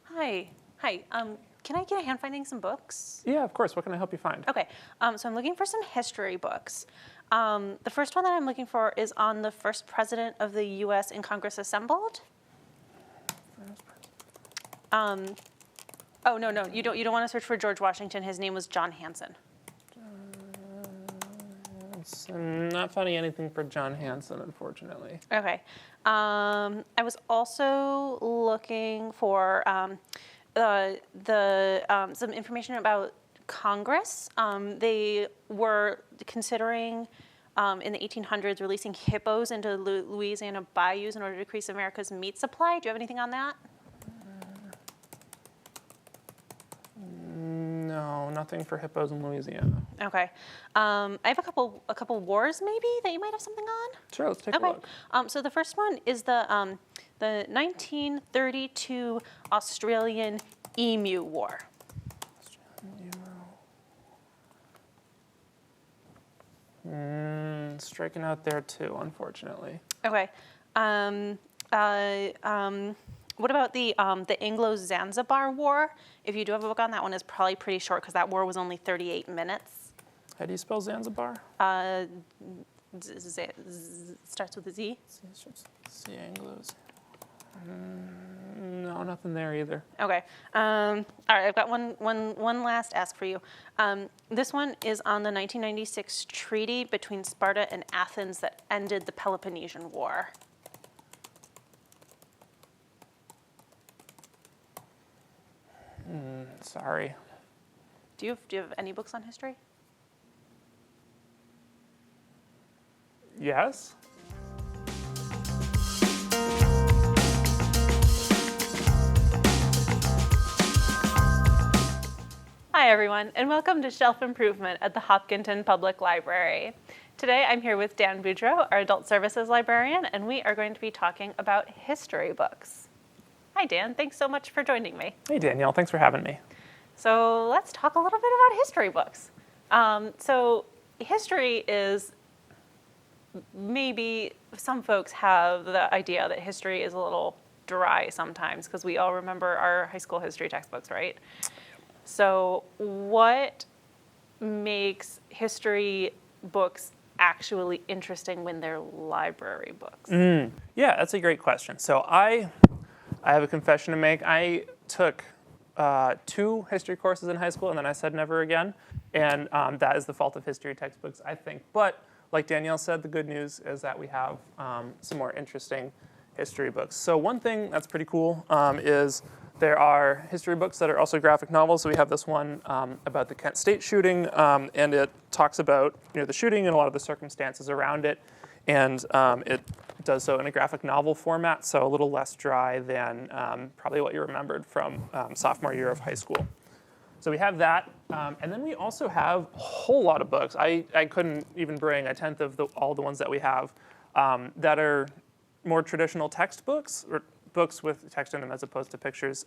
Hi. Hi. Can I get a hand finding some books? Yeah, of course. What can I help you find? Okay. So I'm looking for some history books. The first one that I'm looking for is on the first president of the U.S. in Congress assembled. Oh no, you don't want to search for George Washington. His name was John Hanson. I'm not finding anything for John Hanson, unfortunately. Okay. I was also looking for some information about Congress. They were considering in the 1800s releasing hippos into Louisiana bayous in order to decrease America's meat supply. Do you have anything on that? No, nothing for hippos in Louisiana. Okay. I have a couple wars maybe that you might have something on. Sure, let's take a look. So the first one is the 1932 Australian Emu War. Striking out there too, unfortunately. Okay. What about the Anglo-Zanzibar War? If you do have a book on that one, it's probably pretty short because that war was only 38 minutes. How do you spell Zanzibar? Starts with a Z. See Anglos. No, nothing there either. Okay. All right. I've got one last ask for you. This one is on the 1996 treaty between Sparta and Athens that ended the Peloponnesian War. Sorry. Do you have any books on history? Yes? Hi everyone, and welcome to Shelf Improvement at the Hopkinton Public Library. Today I'm here with Dan Boudreau, our Adult Services Librarian, and we are going to be talking about history books. Hi Dan, thanks so much for joining me. Hey Danielle, thanks for having me. So let's talk a little bit about history books. So history is, maybe some folks have the idea that history is a little dry sometimes because we all remember our high school history textbooks, right? So what makes history books actually interesting when they're library books? Yeah, that's a great question. So I have a confession to make. I took 2 history courses in high school, and then I said never again. And that is the fault of history textbooks, I think. But like Danielle said, the good news is that we have some more interesting history books. So one thing that's pretty cool is there are history books that are also graphic novels. So we have this one about the Kent State shooting, and it talks about the shooting and a lot of the circumstances around it. And it does so in a graphic novel format, so a little less dry than probably what you remembered from sophomore year of high school. So we have that, and then we also have a whole lot of books. I couldn't even bring a tenth of all the ones that we have that are more traditional textbooks, or books with text in them as opposed to pictures,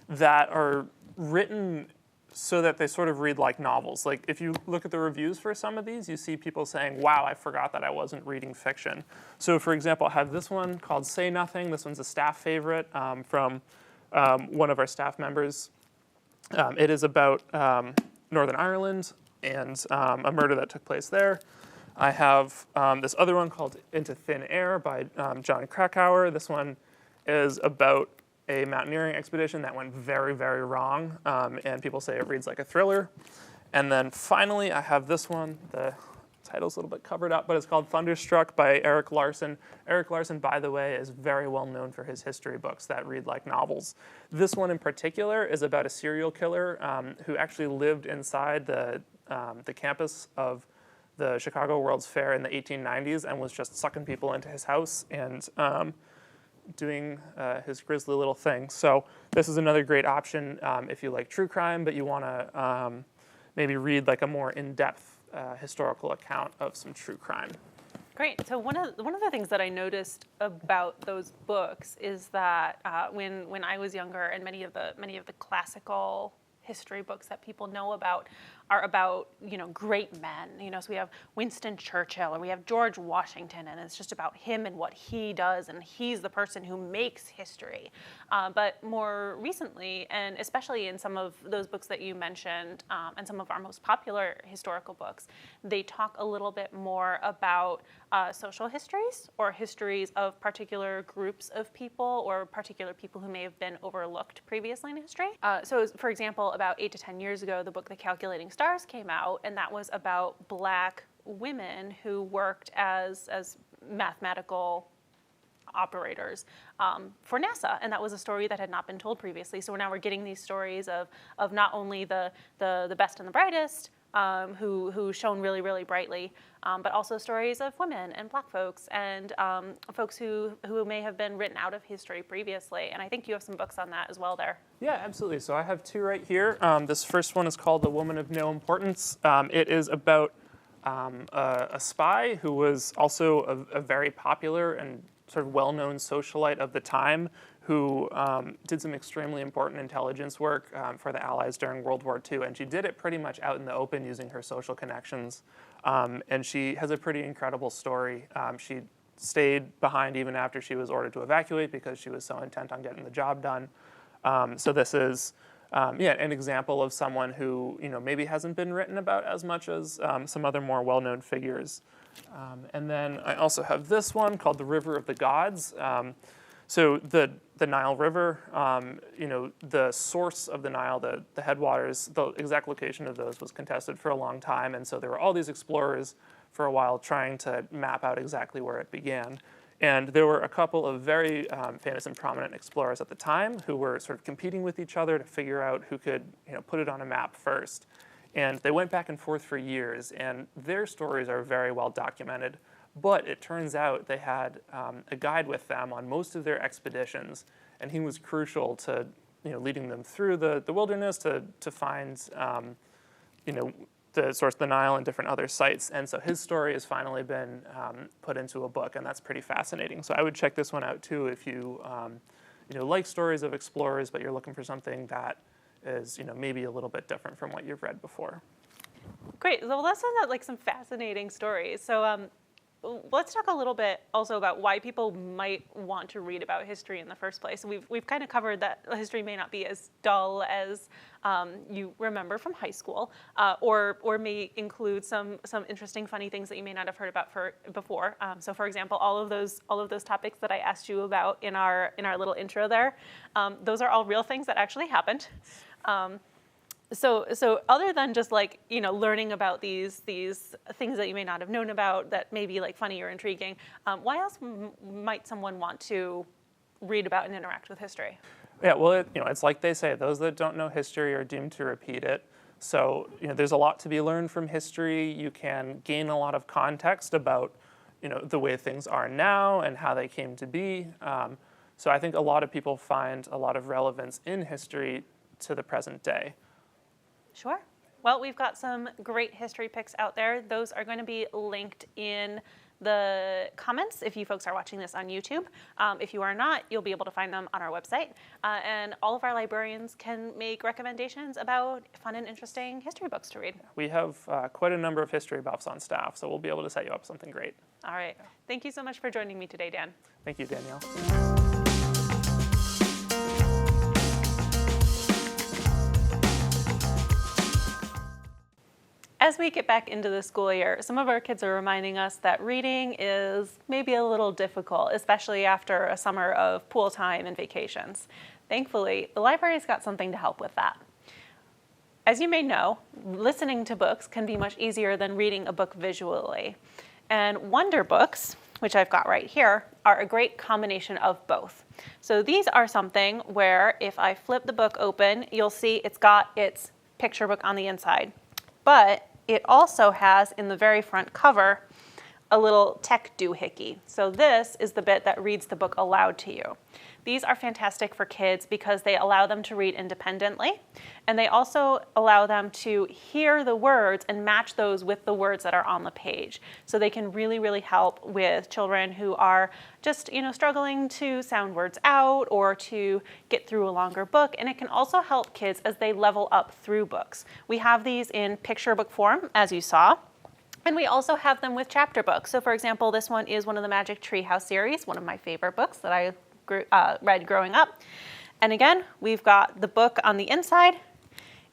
that are written so that they sort of read like novels. Like if you look at the reviews for some of these, you see people saying, wow, I forgot that I wasn't reading fiction. So for example, I have this one called Say Nothing. This one's a staff favorite from one of our staff members. It is about Northern Ireland and a murder that took place there. I have this other one called Into Thin Air by John Krakauer. This one is about a mountaineering expedition that went very, very wrong, and people say it reads like a thriller. And then finally, I have this one. The title's a little bit covered up, but it's called Thunderstruck by Erik Larson. Erik Larson, by the way, is very well known for his history books that read like novels. This one in particular is about a serial killer who actually lived inside the campus of the Chicago World's Fair in the 1890s and was just sucking people into his house and doing his grisly little thing. So this is another great option if you like true crime, but you want to maybe read like a more in-depth historical account of some true crime. Great. So one of the things that I noticed about those books is that when I was younger, and many of the classical history books that people know about are about, great men. So we have Winston Churchill, or we have George Washington, and it's just about him and what he does, and he's the person who makes history. But more recently, and especially in some of those books that you mentioned, and some of our most popular historical books, they talk a little bit more about social histories, or histories of particular groups of people, or particular people who may have been overlooked previously in history. So for example, about 8 to 10 years ago, the book The Calculating Stars came out, and that was about Black women who worked as mathematical operators for NASA, and that was a story that had not been told previously. So now we're getting these stories of not only the best and the brightest, who shone really, really brightly, but also stories of women and Black folks and folks who may have been written out of history previously. And I think you have some books on that as well there. Yeah, absolutely. So I have two right here. This first one is called The Woman of No Importance. It is about a spy who was also a very popular and sort of well-known socialite of the time, who did some extremely important intelligence work for the Allies during World War II. And she did it pretty much out in the open using her social connections. And she has a pretty incredible story. She stayed behind even after she was ordered to evacuate because she was so intent on getting the job done. So this is an example of someone who maybe hasn't been written about as much as some other more well-known figures. And then I also have this one called The River of the Gods. So the Nile River, the source of the Nile, the headwaters, the exact location of those was contested for a long time. And so there were all these explorers for a while trying to map out exactly where it began. And there were a couple of very famous and prominent explorers at the time who were sort of competing with each other to figure out who could put it on a map first. And they went back and forth for years, and their stories are very well documented. But it turns out they had a guide with them on most of their expeditions, and he was crucial to leading them through the wilderness to find the source of the Nile and different other sites. And so his story has finally been put into a book, and that's pretty fascinating. So I would check this one out too if you like stories of explorers, but you're looking for something that is maybe a little bit different from what you've read before. Great. So that sounds like some fascinating stories. So let's talk a little bit also about why people might want to read about history in the first place. We've kind of covered that history may not be as dull as you remember from high school, or may include some interesting, funny things that you may not have heard about before. So, for example, all of those topics that I asked you about in our little intro there, those are all real things that actually happened. So other than just learning about these things that you may not have known about that may be funny or intriguing, why else might someone want to read about and interact with history? Yeah, well, it's like they say, those that don't know history are doomed to repeat it. So there's a lot to be learned from history. You can gain a lot of context about the way things are now and how they came to be. So I think a lot of people find a lot of relevance in history to the present day. Sure. Well, we've got some great history picks out there. Those are going to be linked in the comments if you folks are watching this on YouTube. If you are not, you'll be able to find them on our website. And all of our librarians can make recommendations about fun and interesting history books to read. We have quite a number of history buffs on staff, so we'll be able to set you up with something great. All right. Thank you so much for joining me today, Dan. Thank you, Danielle. As we get back into the school year, some of our kids are reminding us that reading is maybe a little difficult, especially after a summer of pool time and vacations. Thankfully, the library's got something to help with that. As you may know, listening to books can be much easier than reading a book visually. And Wonder Books, which I've got right here, are a great combination of both. So these are something where if I flip the book open, you'll see it's got its picture book on the inside. But it also has, in the very front cover, a little tech doohickey. So this is the bit that reads the book aloud to you. These are fantastic for kids because they allow them to read independently, and they also allow them to hear the words and match those with the words that are on the page. So they can really, really help with children who are just, struggling to sound words out or to get through a longer book. And it can also help kids as they level up through books. We have these in picture book form, as you saw. And we also have them with chapter books. So for example, this one is one of the Magic Treehouse series, one of my favorite books that I read growing up. And again, we've got the book on the inside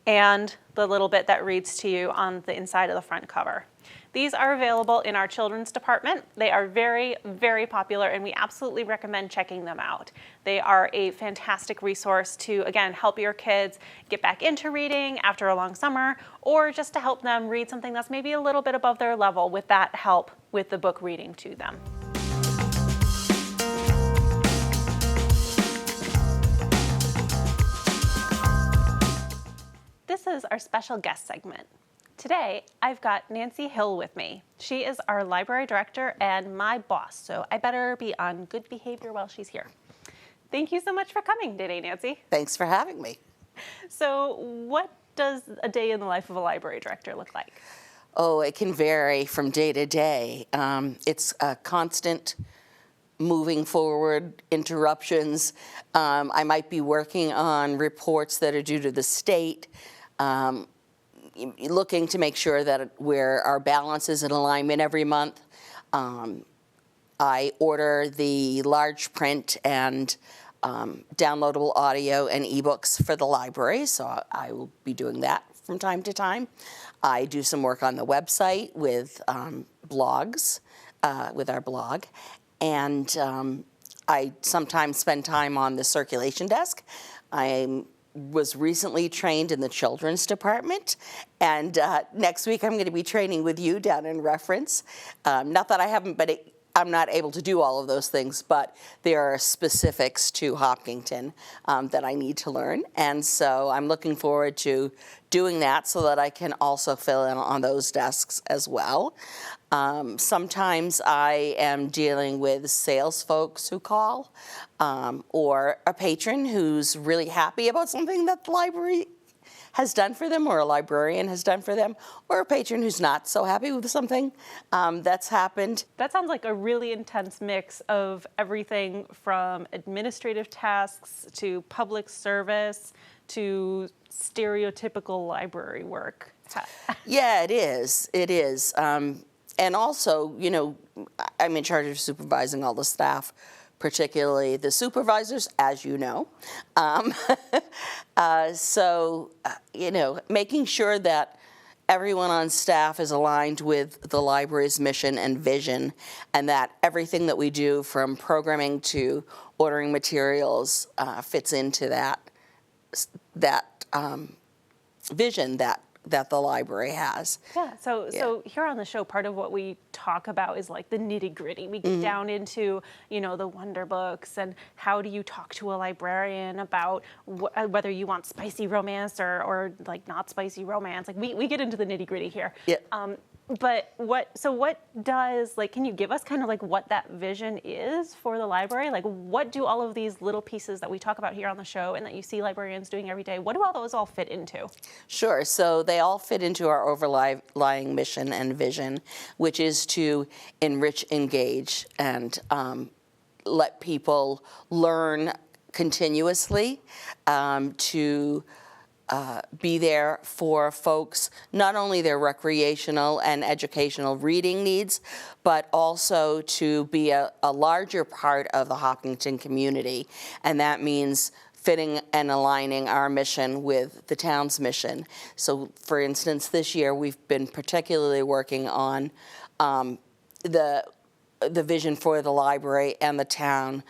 and the little bit that reads to you on the inside of the front cover. These are available in our children's department. They are very, very popular, and we absolutely recommend checking them out. They are a fantastic resource to, again, help your kids get back into reading after a long summer, or just to help them read something that's maybe a little bit above their level with that help with the book reading to them. This is our special guest segment. Today, I've got Nancy Hill with me. She is our library director and my boss, so I better be on good behavior while she's here. Thank you so much for coming today, Nancy. Thanks for having me. So what does a day in the life of a library director look like? Oh, it can vary from day to day. It's a constant moving forward, interruptions. I might be working on reports that are due to the state, looking to make sure that our balance is in alignment every month. I order the large print and downloadable audio and ebooks for the library, so I will be doing that from time to time. I do some work on the website with blogs, with our blog, and I sometimes spend time on the circulation desk. I was recently trained in the children's department, and next week I'm going to be training with you down in Reference. Not that I haven't, but I'm not able to do all of those things, but there are specifics to Hopkinton that I need to learn, and so I'm looking forward to doing that so that I can also fill in on those desks as well. Sometimes I am dealing with sales folks who call, or a patron who's really happy about something that the library has done for them, or a librarian has done for them, or a patron who's not so happy with something that's happened. That sounds like a really intense mix of everything from administrative tasks to public service to stereotypical library work. Yeah, it is. It is. And also, I'm in charge of supervising all the staff, particularly the supervisors, as you know. So, making sure that everyone on staff is aligned with the library's mission and vision, and that everything that we do, from programming to ordering materials, fits into that vision that the library has. Yeah, so here on the show, part of what we talk about is like the nitty gritty. We get down into, the wonder books and how do you talk to a librarian about whether you want spicy romance or like not spicy romance. Like we get into the nitty gritty here. Yeah. But can you give us kind of like what that vision is for the library? Like what do all of these little pieces that we talk about here on the show and that you see librarians doing every day, what do all those all fit into? Sure, so they all fit into our overlying mission and vision, which is to enrich, engage, and let people learn continuously, to be there for folks, not only their recreational and educational reading needs, but also to be a larger part of the Hopkinton community. And that means fitting and aligning our mission with the town's mission. So, for instance, this year we've been particularly working on the vision for the library and the town,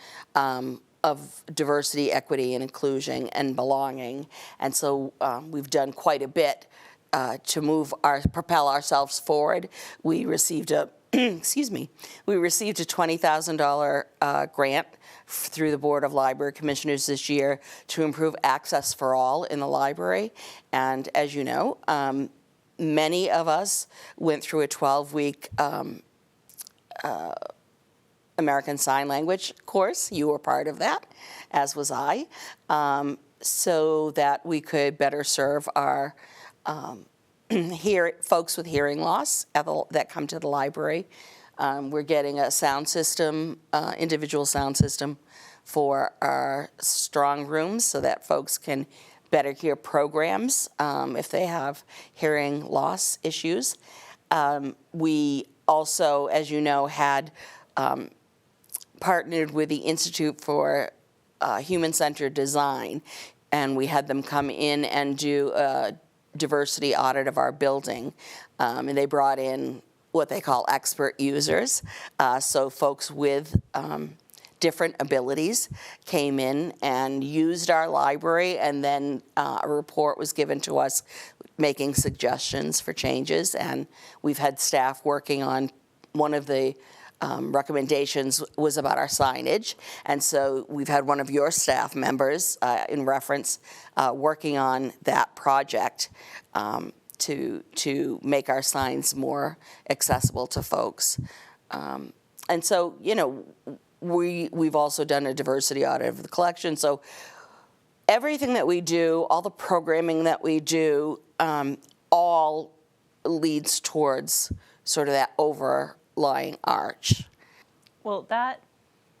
of diversity, equity, and inclusion and belonging. And so we've done quite a bit to propel ourselves forward. We received a $20,000 grant through the Board of Library Commissioners this year to improve access for all in the library. And as you know, many of us went through a 12-week American Sign Language course. You were part of that, as was I, so that we could better serve our folks with hearing loss that come to the library. We're getting a sound system, individual sound system for our strong rooms so that folks can better hear programs if they have hearing loss issues. We also, as you know, had partnered with the Institute for Human-Centered Design, and we had them come in and do a diversity audit of our building. And they brought in what they call expert users, so folks with different abilities came in and used our library, and then a report was given to us making suggestions for changes. And we've had staff working on one of the recommendations was about our signage, and so we've had one of your staff members in reference working on that project to make our signs more accessible to folks. And so, you know, we've also done a diversity audit of the collection. So everything that we do, all the programming that we do, all leads towards sort of that overlying arch. Well, that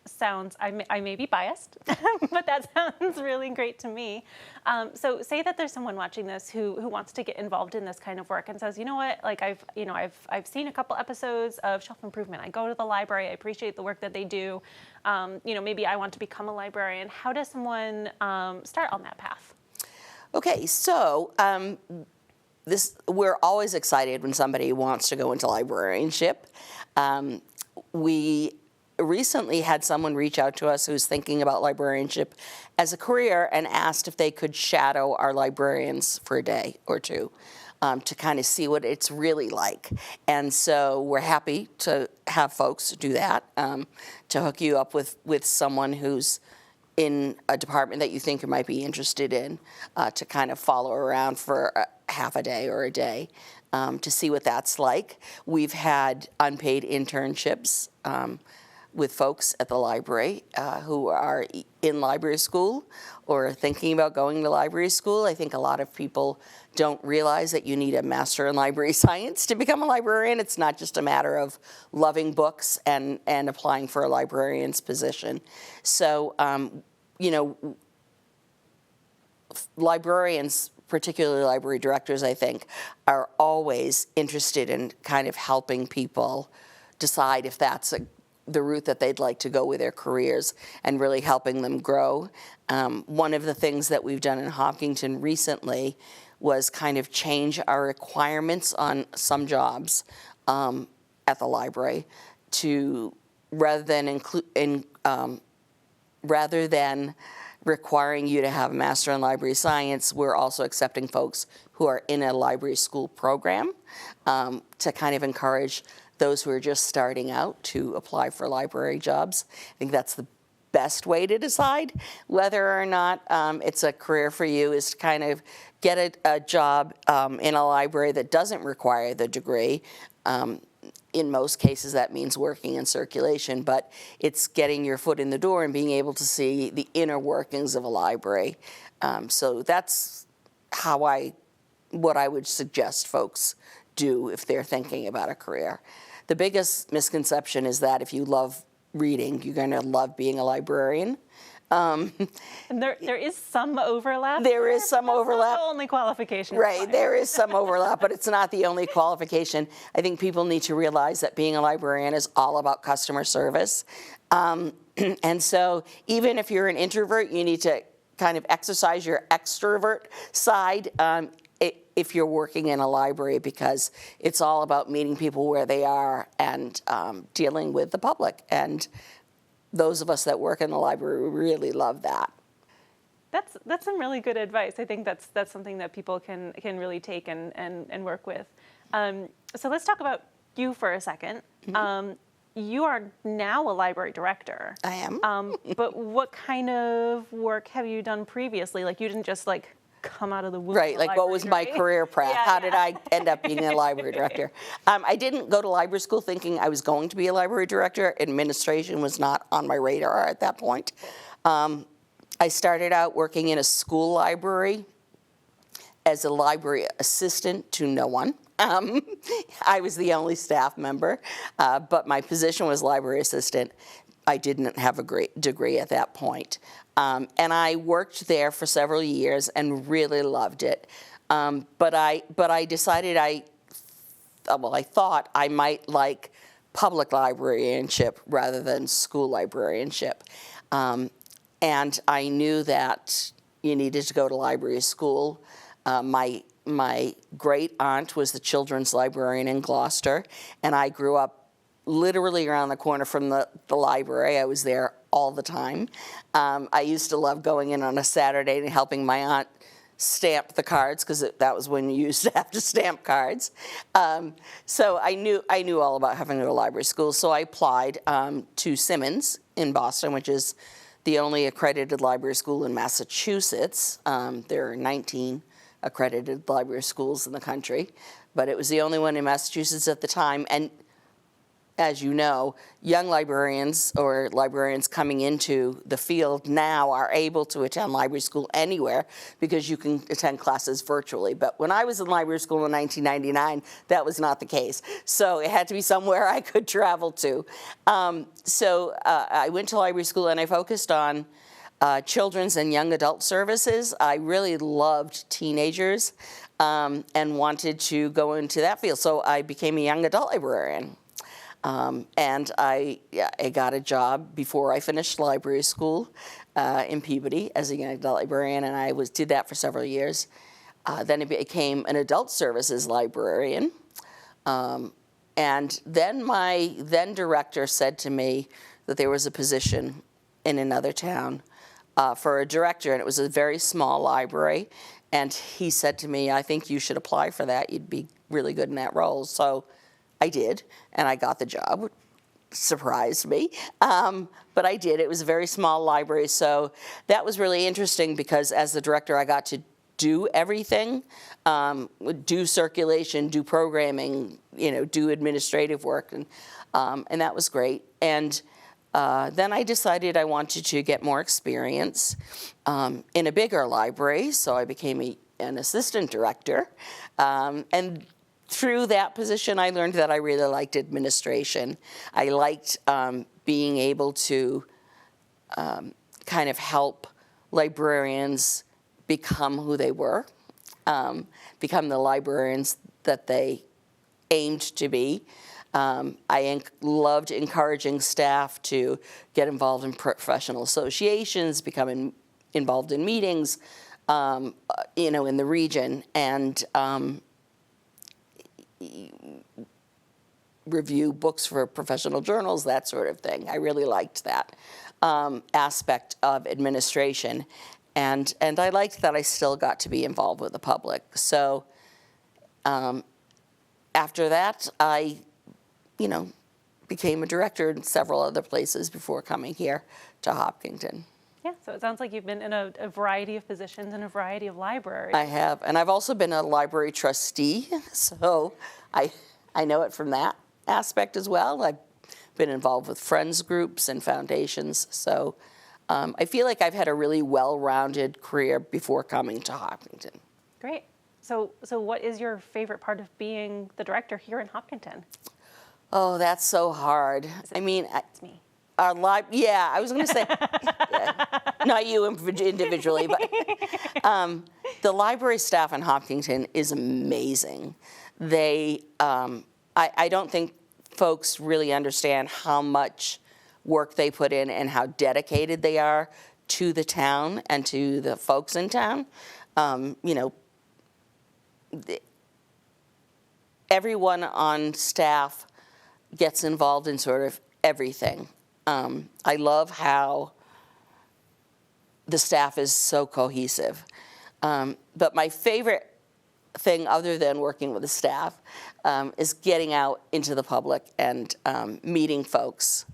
sounds, I may be biased, but that sounds really great to me. So say that there's someone watching this who wants to get involved in this kind of work and says, you know what, like I've seen a couple episodes of Shelf Improvement. I go to the library. I appreciate the work that they do. You know, maybe I want to become a librarian. How does someone start on that path? Okay, so we're always excited when somebody wants to go into librarianship. We recently had someone reach out to us who's thinking about librarianship as a career and asked if they could shadow our librarians for a day or two to kind of see what it's really like. And so we're happy to have folks do that, to hook you up with someone who's in a department that you think you might be interested in, to kind of follow around for half a day or a day to see what that's like. We've had unpaid internships with folks at the library who are in library school or thinking about going to library school. I think a lot of people don't realize that you need a master in library science to become a librarian. It's not just a matter of loving books and applying for a librarian's position. So, you know, librarians, particularly library directors, I think, are always interested in kind of helping people decide if that's the route that they'd like to go with their careers and really helping them grow. One of the things that we've done in Hopkinton recently was kind of change our requirements on some jobs at the library to rather than requiring you to have a master in library science, we're also accepting folks who are in a library school program to kind of encourage those who are just starting out to apply for library jobs. I think that's the best way to decide whether or not it's a career for you, is to kind of get a job in a library that doesn't require the degree. In most cases, that means working in circulation, but it's getting your foot in the door and being able to see the inner workings of a library. So that's what I would suggest folks do if they're thinking about a career. The biggest misconception is that if you love reading, you're going to love being a librarian. And there is some overlap. There is some overlap. That's not the only qualification. Right, there is some overlap, but it's not the only qualification. I think people need to realize that being a librarian is all about customer service. And so even if you're an introvert, you need to kind of exercise your extrovert side if you're working in a library, because it's all about meeting people where they are and dealing with the public. And those of us that work in the library really love that. That's some really good advice. I think that's something that people can really take and work with. So let's talk about you for a second. Mm-hmm. You are now a library director. I am. But what kind of work have you done previously? Like, you didn't just come out of the womb. Right, of the like what was my library, career path? Yeah, How did yeah. I end up being a library director? I didn't go to library school thinking I was going to be a library director. Administration was not on my radar at that point. I started out working in a school library as a library assistant to no one. I was the only staff member, but my position was library assistant. I didn't have a great degree at that point. And I worked there for several years and really loved it. But I decided I thought I might like public librarianship rather than school librarianship. And I knew that you needed to go to library school. My great aunt was the children's librarian in Gloucester, and I grew up literally around the corner from the library. I was there all the time. I used to love going in on a Saturday and helping my aunt stamp the cards, because that was when you used to have to stamp cards. So I knew all about having to go to library school. So I applied to Simmons in Boston, which is the only accredited library school in Massachusetts. There are 19 accredited library schools in the country, but it was the only one in Massachusetts at the time. And as you know, young librarians or librarians coming into the field now are able to attend library school anywhere because you can attend classes virtually. But when I was in library school in 1999, that was not the case. So it had to be somewhere I could travel to. So I went to library school and I focused on children's and young adult services. I really loved teenagers and wanted to go into that field. So I became a young adult librarian. And I got a job before I finished library school in Peabody as a young adult librarian, and I did that for several years. Then I became an adult services librarian. And then my then director said to me that there was a position in another town for a director, and it was a very small library. And he said to me, I think you should apply for that. You'd be really good in that role. So I did, and I got the job, which surprised me. But I did. It was a very small library, so that was really interesting because as the director, I got to do everything, do circulation, do programming, do administrative work, and that was great. And then I decided I wanted to get more experience in a bigger library, so I became an assistant director. And through that position, I learned that I really liked administration. I liked being able to kind of help librarians become who they were, become the librarians that they aimed to be. I loved encouraging staff to get involved in professional associations, become involved in meetings, in the region, and review books for professional journals, that sort of thing. I really liked that aspect of administration. And I liked that I still got to be involved with the public. So after that, I, became a director in several other places before coming here to Hopkinton. Yeah, so it sounds like you've been in a variety of positions in a variety of libraries. I have, and I've also been a library trustee, so I know it from that aspect as well. I've been involved with friends groups and foundations, so I feel like I've had a really well-rounded career before coming to Hopkinton. Great. So what is your favorite part of being the director here in Hopkinton? Oh, that's so hard. I mean, It's me. I was going to say, not you individually, but the library staff in Hopkinton is amazing. They, I don't think folks really understand how much work they put in and how dedicated they are to the town and to the folks in town. Everyone on staff gets involved in sort of everything. I love how the staff is so cohesive. But my favorite thing, other than working with the staff, is getting out into the public and meeting folks.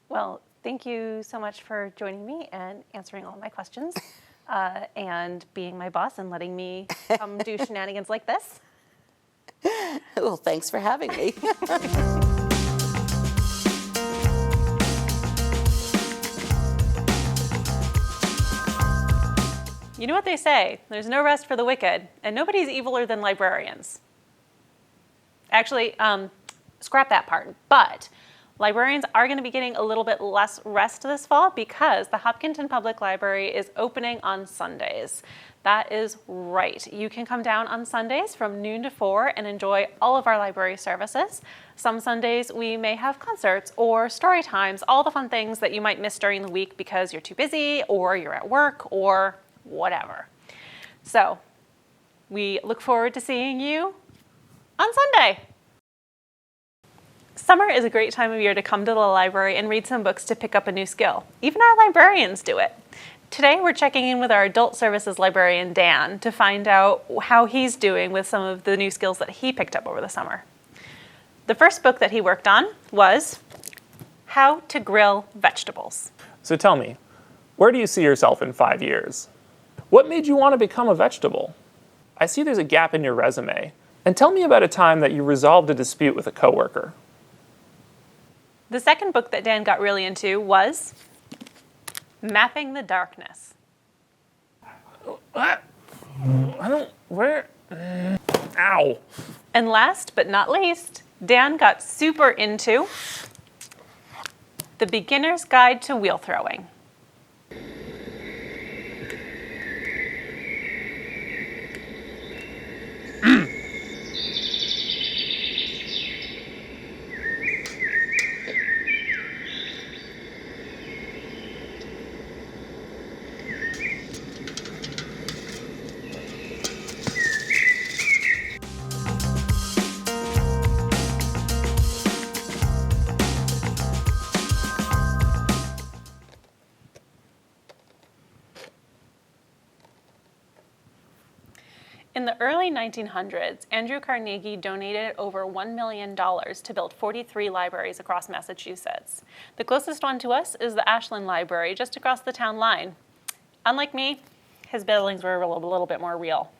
Well, thank you so much for joining me and answering all my questions. and being my boss and letting me come do shenanigans like this. Well, thanks for having me. You know what they say, there's no rest for the wicked, and nobody's eviler than librarians. Actually, scrap that part, but librarians are going to be getting a little bit less rest this fall because the Hopkinton Public Library is opening on Sundays. That is right. You can come down on Sundays from noon to 4 and enjoy all of our library services. Some Sundays we may have concerts or story times, all the fun things that you might miss during the week because you're too busy or you're at work or whatever. So we look forward to seeing you on Sunday. Summer is a great time of year to come to the library and read some books to pick up a new skill. Even our librarians do it. Today we're checking in with our adult services librarian, Dan, to find out how he's doing with some of the new skills that he picked up over the summer. The first book that he worked on was How to Grill Vegetables. So tell me, where do you see yourself in 5 years? What made you want to become a vegetable? I see there's a gap in your resume. And tell me about a time that you resolved a dispute with a coworker. The second book that Dan got really into was Mapping the Darkness. What? Ow. And last but not least, Dan got super into The Beginner's Guide to Wheel Throwing. In the early 1900s, Andrew Carnegie donated over $1 million to build 43 libraries across Massachusetts. The closest one to us is the Ashland Library, just across the town line. Unlike me, his buildings were a little bit more real.